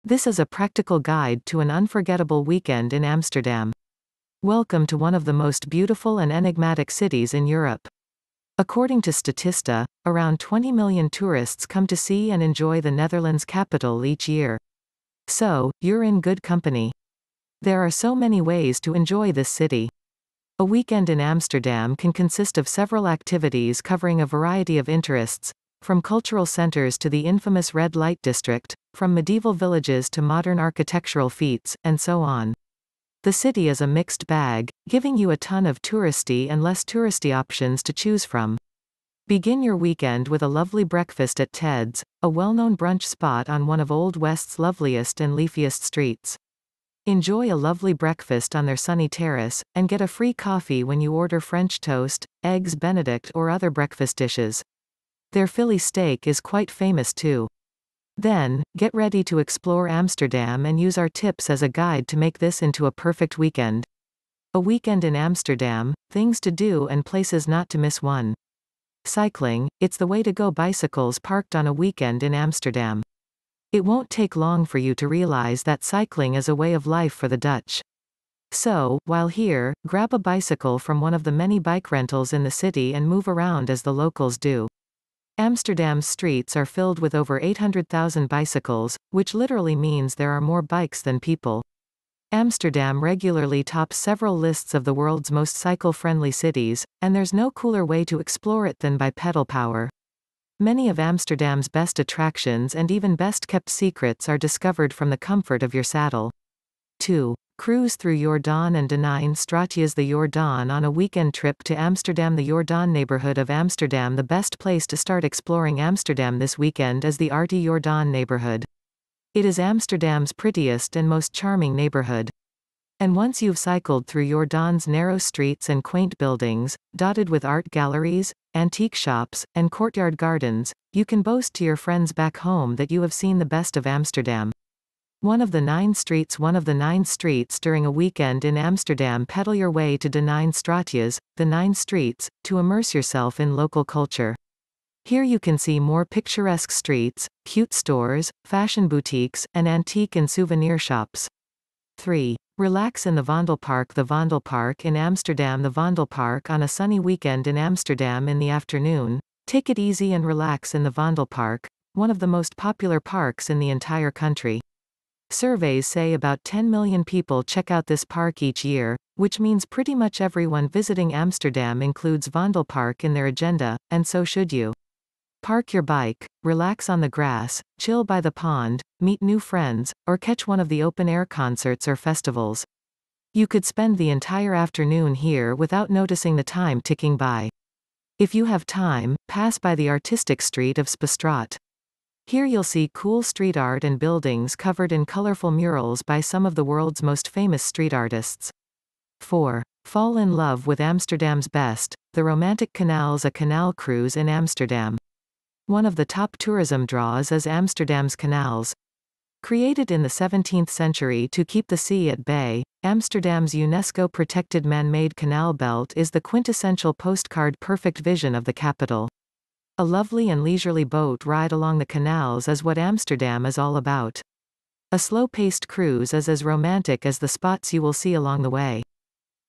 This is a practical guide to an unforgettable weekend in Amsterdam. Welcome to one of the most beautiful and enigmatic cities in Europe. According to Statista, around 20 million tourists come to see and enjoy the Netherlands capital each year. So, you're in good company. There are so many ways to enjoy this city. A weekend in Amsterdam can consist of several activities covering a variety of interests, from cultural centers to the infamous red light district, from medieval villages to modern architectural feats, and so on. The city is a mixed bag, giving you a ton of touristy and less touristy options to choose from. Begin your weekend with a lovely breakfast at Ted's, a well-known brunch spot on one of Old West's loveliest and leafiest streets. Enjoy a lovely breakfast on their sunny terrace, and get a free coffee when you order French toast, eggs Benedict or other breakfast dishes. Their Philly steak is quite famous too. Then, get ready to explore Amsterdam and use our tips as a guide to make this into a perfect weekend. A weekend in Amsterdam, things to do and places not to miss. 1. Cycling, it's the way to go. Bicycles parked on a weekend in Amsterdam. It won't take long for you to realize that cycling is a way of life for the Dutch. So, while here, grab a bicycle from one of the many bike rentals in the city and move around as the locals do. Amsterdam's streets are filled with over 800,000 bicycles, which literally means there are more bikes than people. Amsterdam regularly tops several lists of the world's most cycle-friendly cities, and there's no cooler way to explore it than by pedal power. Many of Amsterdam's best attractions and even best-kept secrets are discovered from the comfort of your saddle. 2. Cruise through Jordaan and De Nine Straatjes. The Jordaan on a weekend trip to Amsterdam. The Jordaan neighborhood of Amsterdam. The best place to start exploring Amsterdam this weekend is the Arty Jordaan neighborhood. It is Amsterdam's prettiest and most charming neighborhood. And once you've cycled through Jordaan's narrow streets and quaint buildings, dotted with art galleries, antique shops, and courtyard gardens, you can boast to your friends back home that you have seen the best of Amsterdam. One of the nine streets during a weekend in Amsterdam. Pedal your way to De Nine Straatjes, the 9 streets, to immerse yourself in local culture. Here you can see more picturesque streets, cute stores, fashion boutiques, and antique and souvenir shops. 3. Relax in the Vondelpark. The Vondelpark in Amsterdam. The Vondelpark on a sunny weekend in Amsterdam in the afternoon. Take it easy and relax in the Vondelpark, one of the most popular parks in the entire country. Surveys say about 10 million people check out this park each year, which means pretty much everyone visiting Amsterdam includes Vondelpark in their agenda, and so should you. Park your bike, relax on the grass, chill by the pond, meet new friends, or catch one of the open-air concerts or festivals. You could spend the entire afternoon here without noticing the time ticking by. If you have time, pass by the artistic street of Spastraat. Here you'll see cool street art and buildings covered in colorful murals by some of the world's most famous street artists. 4. Fall in love with Amsterdam's best, the romantic canals. A canal cruise in Amsterdam. One of the top tourism draws is Amsterdam's canals. Created in the 17th century to keep the sea at bay, Amsterdam's UNESCO-protected man-made canal belt is the quintessential postcard perfect vision of the capital. A lovely and leisurely boat ride along the canals is what Amsterdam is all about. A slow-paced cruise is as romantic as the spots you will see along the way.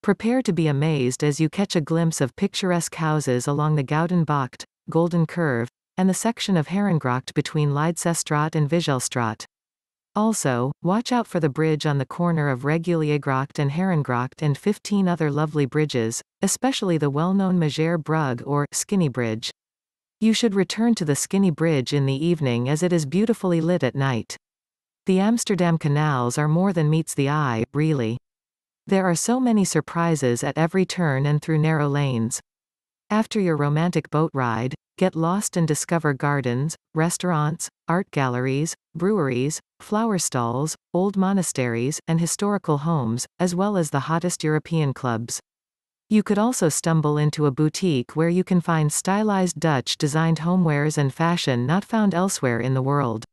Prepare to be amazed as you catch a glimpse of picturesque houses along the Gouden Bocht, Golden Curve, and the section of Herengracht between Leidsestraat and Vigelstraat. Also, watch out for the bridge on the corner of Reguliergracht and Herengracht and 15 other lovely bridges, especially the well-known Mager Brug or Skinny Bridge. You should return to the Skinny Bridge in the evening as it is beautifully lit at night. The Amsterdam canals are more than meets the eye, really. There are so many surprises at every turn and through narrow lanes. After your romantic boat ride, get lost and discover gardens, restaurants, art galleries, breweries, flower stalls, old monasteries, and historical homes, as well as the hottest European clubs. You could also stumble into a boutique where you can find stylized Dutch-designed homewares and fashion not found elsewhere in the world.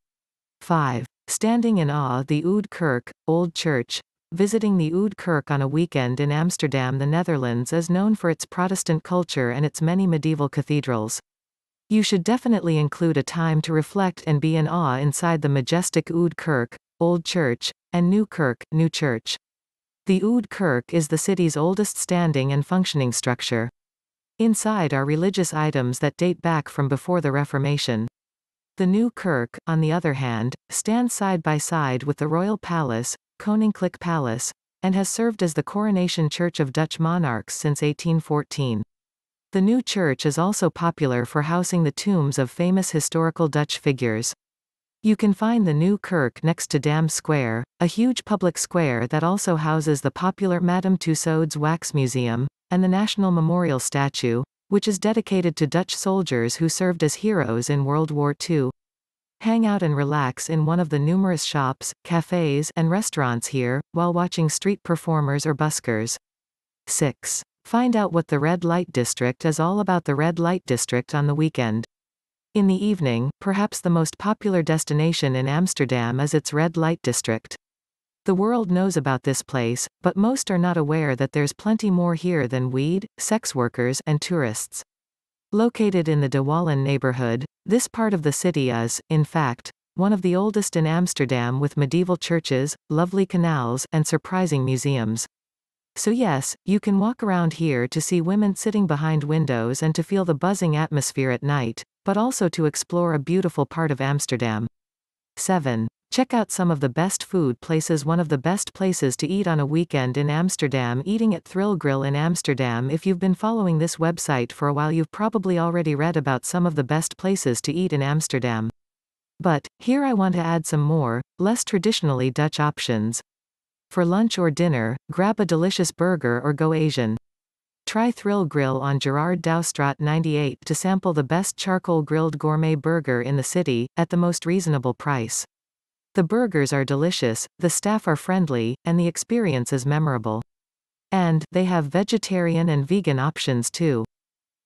5. Standing in awe. The Oude Kerk, Old Church. Visiting the Oude Kerk on a weekend in Amsterdam. The Netherlands is known for its Protestant culture and its many medieval cathedrals. You should definitely include a time to reflect and be in awe inside the majestic Oude Kerk, Old Church, and New Kirk, New Church. The Oude Kerk is the city's oldest standing and functioning structure. Inside are religious items that date back from before the Reformation. The New Kirk, on the other hand, stands side by side with the Royal Palace, Koninklijk Palace, and has served as the coronation church of Dutch monarchs since 1814. The new church is also popular for housing the tombs of famous historical Dutch figures. You can find the New Kirk next to Dam Square, a huge public square that also houses the popular Madame Tussauds Wax Museum, and the National Memorial Statue, which is dedicated to Dutch soldiers who served as heroes in World War II. Hang out and relax in one of the numerous shops, cafes, and restaurants here, while watching street performers or buskers. 6. Find out what the red light district is all about. The red light district on the weekend. In the evening, perhaps the most popular destination in Amsterdam is its red light district. The world knows about this place, but most are not aware that there's plenty more here than weed, sex workers, and tourists. Located in the De Wallen neighborhood, this part of the city is, in fact, one of the oldest in Amsterdam, with medieval churches, lovely canals, and surprising museums. So yes, you can walk around here to see women sitting behind windows and to feel the buzzing atmosphere at night, but also to explore a beautiful part of Amsterdam. 7. Check out some of the best food places. One of the best places to eat on a weekend in Amsterdam. Eating at Thrill Grill in Amsterdam. If you've been following this website for a while, you've probably already read about some of the best places to eat in Amsterdam. But, here I want to add some more, less traditionally Dutch options. For lunch or dinner, grab a delicious burger or go Asian. Try Thrill Grill on Gerard Douwstraat 98 to sample the best charcoal grilled gourmet burger in the city, at the most reasonable price. The burgers are delicious, the staff are friendly, and the experience is memorable. And, they have vegetarian and vegan options too.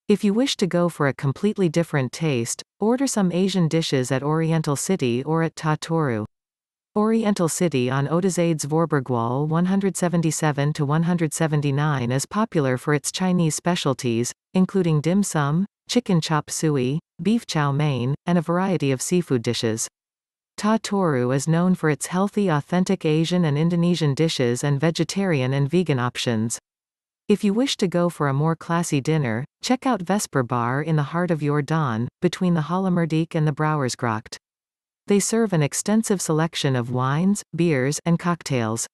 If you wish to go for a completely different taste, order some Asian dishes at Oriental City or at Tatoru. Oriental City on Oudezijds Voorburgwal 177-179 is popular for its Chinese specialties, including dim sum, chicken chop suey, beef chow mein, and a variety of seafood dishes. Tatoru is known for its healthy, authentic Asian and Indonesian dishes and vegetarian and vegan options. If you wish to go for a more classy dinner, check out Vesper Bar in the heart of Jordaan, between the Hollemerdijk and the Brouwersgracht. They serve an extensive selection of wines, beers, and cocktails.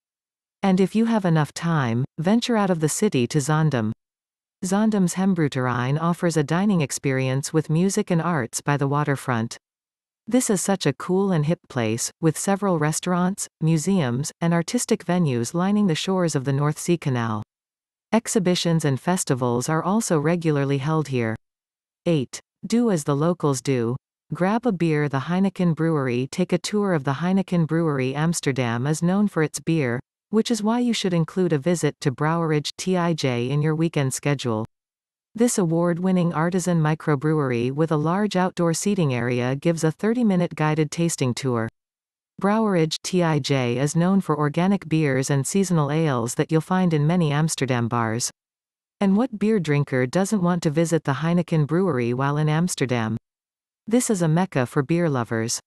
And if you have enough time, venture out of the city to Zaandam. Zaandam's Hembrouterrein offers a dining experience with music and arts by the waterfront. This is such a cool and hip place, with several restaurants, museums, and artistic venues lining the shores of the North Sea Canal. Exhibitions and festivals are also regularly held here. 8. Do as the locals do. Grab a beer. The Heineken Brewery. Take a tour of the Heineken Brewery. Amsterdam is known for its beer, which is why you should include a visit to Brouwerij TIJ in your weekend schedule. This award-winning artisan microbrewery with a large outdoor seating area gives a 30-minute guided tasting tour. Brouwerij TIJ is known for organic beers and seasonal ales that you'll find in many Amsterdam bars. And what beer drinker doesn't want to visit the Heineken Brewery while in Amsterdam? This is a mecca for beer lovers.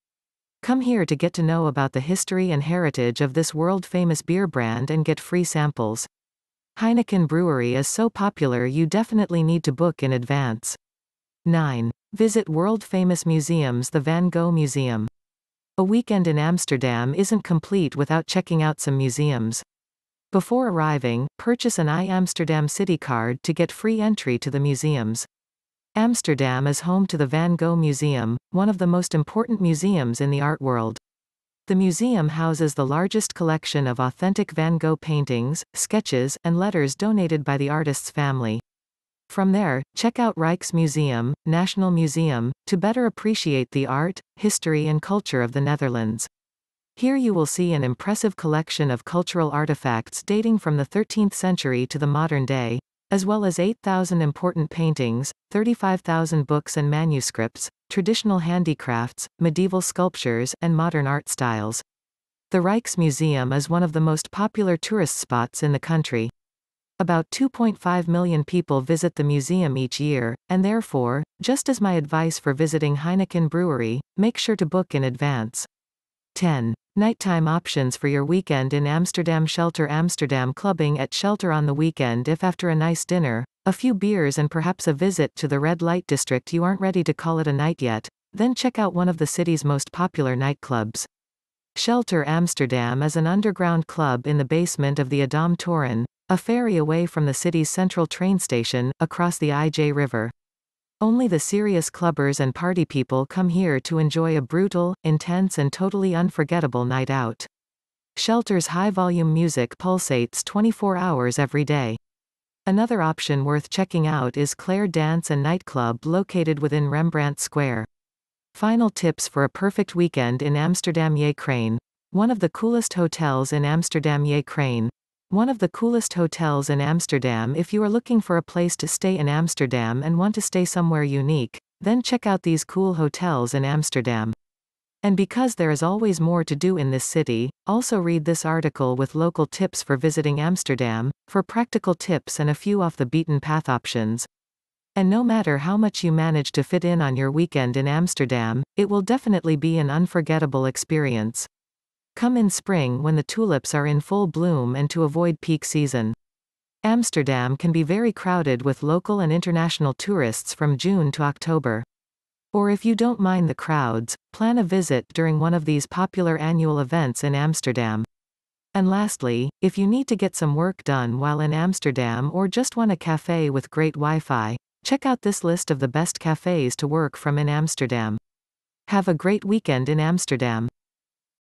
Come here to get to know about the history and heritage of this world-famous beer brand and get free samples. Heineken Brewery is so popular you definitely need to book in advance. 9. Visit world-famous museums. The Van Gogh Museum. A weekend in Amsterdam isn't complete without checking out some museums. Before arriving, purchase an iAmsterdam City card to get free entry to the museums. Amsterdam is home to the Van Gogh Museum, one of the most important museums in the art world. The museum houses the largest collection of authentic Van Gogh paintings, sketches, and letters donated by the artist's family. From there, check out Rijksmuseum, National Museum, to better appreciate the art, history and culture of the Netherlands. Here you will see an impressive collection of cultural artifacts dating from the 13th century to the modern day, as well as 8,000 important paintings, 35,000 books and manuscripts, traditional handicrafts, medieval sculptures, and modern art styles. The Rijksmuseum is one of the most popular tourist spots in the country. About 2.5 million people visit the museum each year, and therefore, just as my advice for visiting Heineken Brewery, make sure to book in advance. 10. Nighttime options for your weekend in Amsterdam. Shelter Amsterdam. Clubbing at Shelter on the weekend. If after a nice dinner, a few beers and perhaps a visit to the red light district you aren't ready to call it a night yet, then check out one of the city's most popular nightclubs. Shelter Amsterdam is an underground club in the basement of the AMSTERDAM Toren, a ferry away from the city's central train station, across the IJ River. Only the serious clubbers and party people come here to enjoy a brutal, intense and totally unforgettable night out. Shelter's high-volume music pulsates 24 hours every day. Another option worth checking out is Claire Dance and Nightclub located within Rembrandt Square. Final tips for a perfect weekend in Amsterdam. Je Crane. One of the coolest hotels in Amsterdam. Je Crane. One of the coolest hotels in Amsterdam. If you are looking for a place to stay in Amsterdam and want to stay somewhere unique, then check out these cool hotels in Amsterdam. And because there is always more to do in this city, also read this article with local tips for visiting Amsterdam, for practical tips and a few off-the-beaten-path options. And no matter how much you manage to fit in on your weekend in Amsterdam, it will definitely be an unforgettable experience. Come in spring when the tulips are in full bloom and to avoid peak season. Amsterdam can be very crowded with local and international tourists from June to October. Or if you don't mind the crowds, plan a visit during one of these popular annual events in Amsterdam. And lastly, if you need to get some work done while in Amsterdam or just want a cafe with great Wi-Fi, check out this list of the best cafes to work from in Amsterdam. Have a great weekend in Amsterdam.